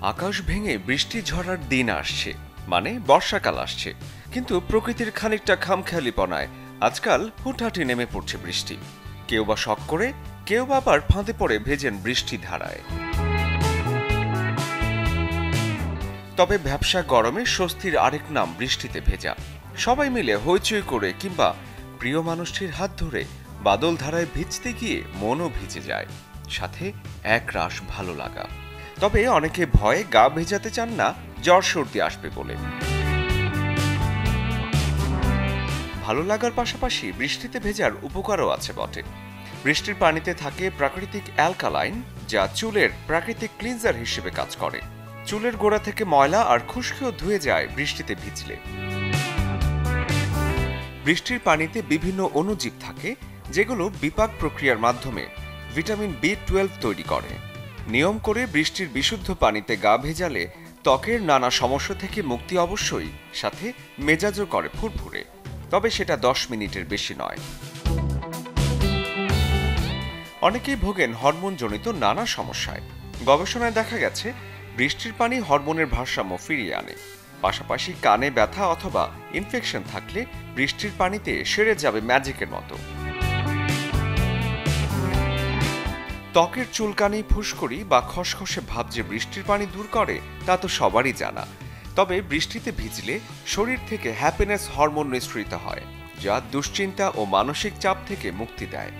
আকাশ ভেঙে বৃষ্টি ঝরার দিন আসছে, মানে বর্ষাকাল আসছে। কিন্তু প্রকৃতির খানিকটা খামখেয়ালিপনায় আজকাল হুটহাটি নেমে পড়ছে বৃষ্টি। কেউ বা শখ করে, কেউ বা আবার ফাঁদে পড়ে ভেজেন বৃষ্টি ধারায়। তবে ভ্যাপসা গরমে স্বস্তির আরেক নাম বৃষ্টিতে ভেজা। সবাই মিলে হইচই করে কিংবা প্রিয় মানুষটির হাত ধরে বাদল ধারায় ভিজতে গিয়ে মনও ভিজে যায়, সাথে এক রাশ ভালো লাগা। তবে অনেকে ভয়ে গা ভেজাতে চান না, জ্বর সর্দি আসবে বলে। ভালো লাগার পাশাপাশি বৃষ্টিতে ভেজার উপকারও আছে বটে। বৃষ্টির পানিতে থাকে প্রাকৃতিক অ্যালকালাইন, যা চুলের প্রাকৃতিক ক্লিনজার হিসেবে কাজ করে। চুলের গোড়া থেকে ময়লা আর খুশকিও ধুয়ে যায় বৃষ্টিতে ভিজলে। বৃষ্টির পানিতে বিভিন্ন অণুজীব থাকে, যেগুলো বিপাক প্রক্রিয়ার মাধ্যমে ভিটামিন বি12 তৈরি করে। নিয়ম করে বৃষ্টির বিশুদ্ধ পানিতে গা ভেজালে ত্বকের নানা সমস্যা থেকে মুক্তি অবশ্যই, সাথে মেজাজও করে ফুরফুরে। তবে সেটা 10 মিনিটের বেশি নয়। অনেকেই ভোগেন হরমোনজনিত নানা সমস্যায়। গবেষণায় দেখা গেছে বৃষ্টির পানি হরমোনের ভারসাম্য ফিরিয়ে আনে। পাশাপাশি কানে ব্যথা অথবা ইনফেকশন থাকলে বৃষ্টির পানিতে সেরে যাবে ম্যাজিকের মতো। ত্বকের চুলকানি, ফুসকুড়ি বা খসখসে ভাব যে বৃষ্টির পানি দূর করে তা তো সবারই জানা। তবে বৃষ্টিতে ভিজলে শরীর থেকে হ্যাপিনেস হরমোন নিঃসৃত হয়, যা দুশ্চিন্তা ও মানসিক চাপ থেকে মুক্তি দেয়।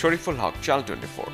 শরীফুল হক, চ্যানেল 24।